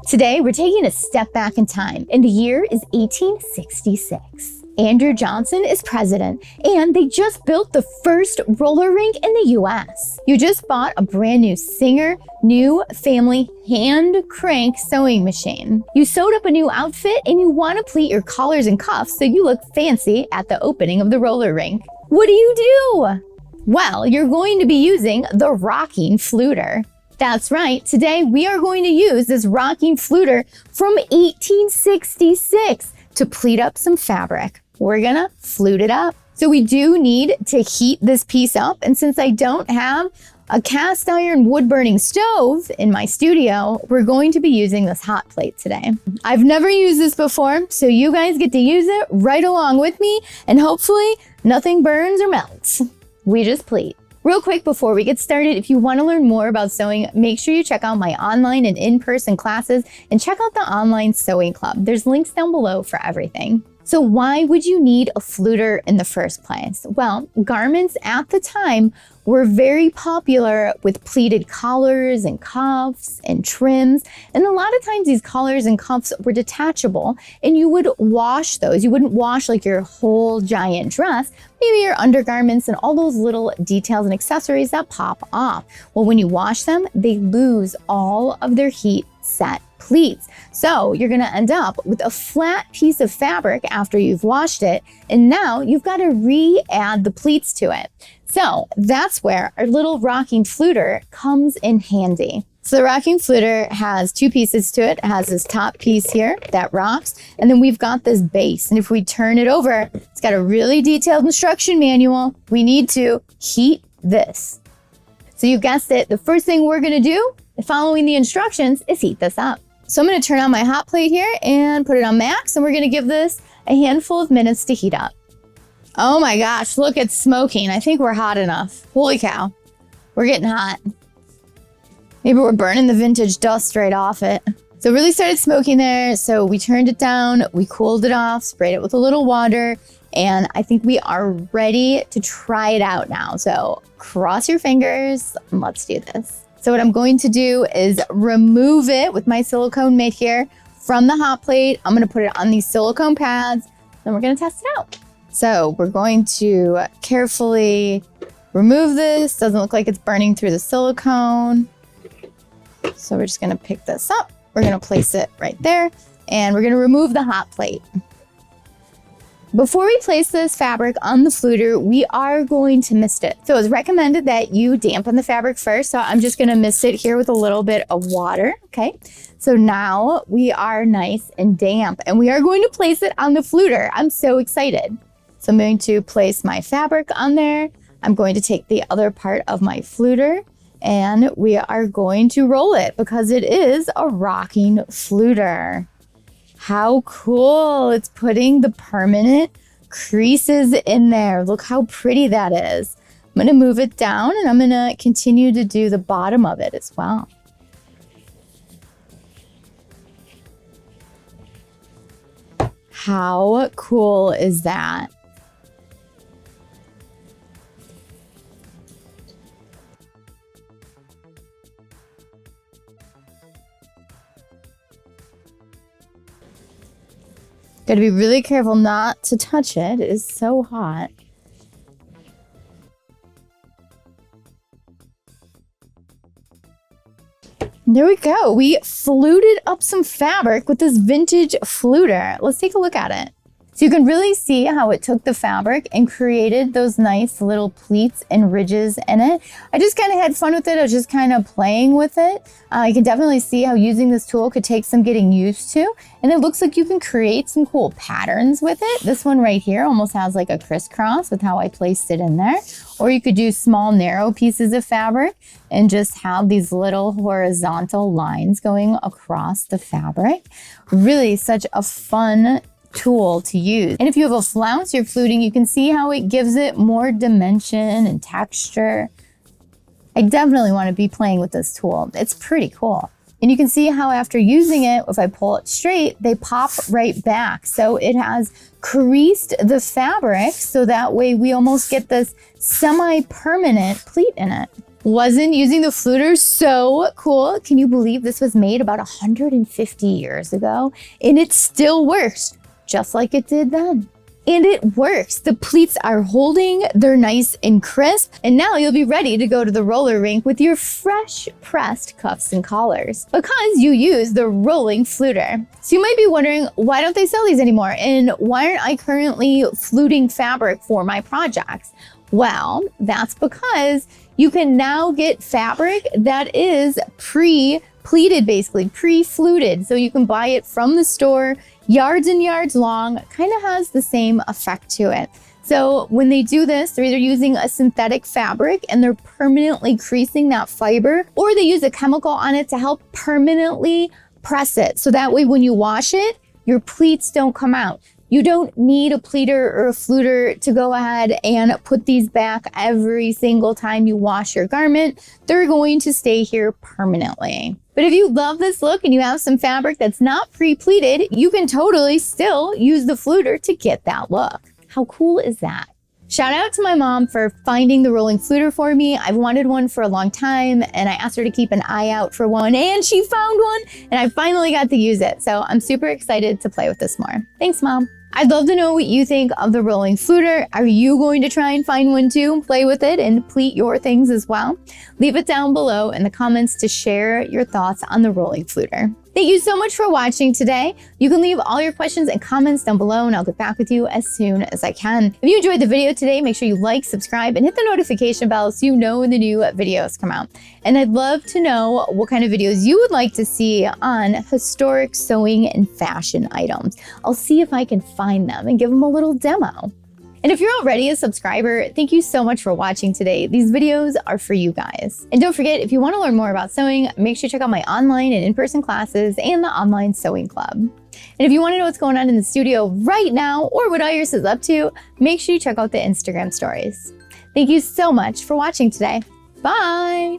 Today, we're taking a step back in time, and the year is 1866. Andrew Johnson is president, and they just built the first roller rink in the US. You just bought a brand new Singer new family hand crank sewing machine. You sewed up a new outfit, and you want to pleat your collars and cuffs so you look fancy at the opening of the roller rink. What do? Well, you're going to be using the Rocking Fluter. That's right, today we are going to use this Rocking Fluter from 1866 to pleat up some fabric. We're gonna flute it up. So we do need to heat this piece up, and since I don't have a cast iron wood burning stove in my studio, we're going to be using this hot plate today. I've never used this before, so you guys get to use it right along with me, and hopefully nothing burns or melts. We just pleat. Real quick before we get started, if you want to learn more about sewing, make sure you check out my online and in-person classes and check out the online sewing club. There's links down below for everything. So why would you need a fluter in the first place? Well, garments at the time were very popular with pleated collars and cuffs and trims. And a lot of times these collars and cuffs were detachable, and you would wash those. You wouldn't wash like your whole giant dress, maybe your undergarments and all those little details and accessories that pop off. Well, when you wash them, they lose all of their heat set pleats. So you're gonna end up with a flat piece of fabric after you've washed it, and now you've got to re-add the pleats to it. So that's where our little Rocking Fluter comes in handy. So the Rocking Fluter has two pieces to it. It has this top piece here that rocks, and then we've got this base. And if we turn it over, it's got a really detailed instruction manual. We need to heat this. So you guessed it, the first thing we're gonna do, following the instructions, is heat this up. So I'm gonna turn on my hot plate here and put it on max, and we're gonna give this a handful of minutes to heat up. Oh my gosh, look, it's smoking. I think we're hot enough. Holy cow, we're getting hot. Maybe we're burning the vintage dust right off it. So it really started smoking there, so we turned it down, we cooled it off, sprayed it with a little water, and I think we are ready to try it out now. So cross your fingers, and let's do this. So what I'm going to do is remove it with my silicone mitt here from the hot plate. I'm gonna put it on these silicone pads, then we're gonna test it out. So we're going to carefully remove this. Doesn't look like it's burning through the silicone. So we're just gonna pick this up. We're gonna place it right there, and we're gonna remove the hot plate. Before we place this fabric on the fluter, we are going to mist it. So it's recommended that you dampen the fabric first. So I'm just gonna mist it here with a little bit of water, okay? So now we are nice and damp, and we are going to place it on the fluter. I'm so excited. So I'm going to place my fabric on there. I'm going to take the other part of my fluter, and we are going to roll it because it is a Rocking Fluter. How cool. It's putting the permanent creases in there. Look how pretty that is. I'm gonna move it down, and I'm gonna continue to do the bottom of it as well. How cool is that? Gotta be really careful not to touch it. It is so hot. There we go. We fluted up some fabric with this vintage fluter. Let's take a look at it. So you can really see how it took the fabric and created those nice little pleats and ridges in it. I just kind of had fun with it. I was just kind of playing with it. You can definitely see how using this tool could take some getting used to. And it looks like you can create some cool patterns with it. This one right here almost has like a crisscross with how I placed it in there. Or you could do small narrow pieces of fabric and just have these little horizontal lines going across the fabric. Really such a fun tool to use. And if you have a flounce you're fluting, you can see how it gives it more dimension and texture. I definitely want to be playing with this tool. It's pretty cool. And you can see how after using it, if I pull it straight, they pop right back. So it has creased the fabric, so that way we almost get this semi-permanent pleat in it. Wasn't using the fluter so cool? Can you believe this was made about 150 years ago? And it still works, just like it did then. And it works. The pleats are holding, they're nice and crisp, and now you'll be ready to go to the roller rink with your fresh pressed cuffs and collars because you use the rolling fluter. So you might be wondering, why don't they sell these anymore? And why aren't I currently fluting fabric for my projects? Well, that's because you can now get fabric that is pre-pleated, basically pre-fluted. So you can buy it from the store, yards and yards long, kind of has the same effect to it. So when they do this, they're either using a synthetic fabric and they're permanently creasing that fiber, or they use a chemical on it to help permanently press it. So that way when you wash it, your pleats don't come out. You don't need a pleater or a fluter to go ahead and put these back every single time you wash your garment. They're going to stay here permanently. But if you love this look and you have some fabric that's not pre-pleated, you can totally still use the fluter to get that look. How cool is that? Shout out to my mom for finding the rolling fluter for me. I've wanted one for a long time and I asked her to keep an eye out for one and she found one and I finally got to use it. So I'm super excited to play with this more. Thanks, Mom. I'd love to know what you think of the rolling fluter. Are you going to try and find one too, play with it and pleat your things as well? Leave it down below in the comments to share your thoughts on the rolling fluter. Thank you so much for watching today. You can leave all your questions and comments down below and I'll get back with you as soon as I can. If you enjoyed the video today, make sure you like, subscribe, and hit the notification bell so you know when the new videos come out. And I'd love to know what kind of videos you would like to see on historic sewing and fashion items. I'll see if I can find them and give them a little demo. And if you're already a subscriber, thank you so much for watching today. These videos are for you guys. And don't forget, if you want to learn more about sewing, make sure you check out my online and in-person classes and the online sewing club. And if you want to know what's going on in the studio right now or what Iris is up to, make sure you check out the Instagram stories. Thank you so much for watching today. Bye.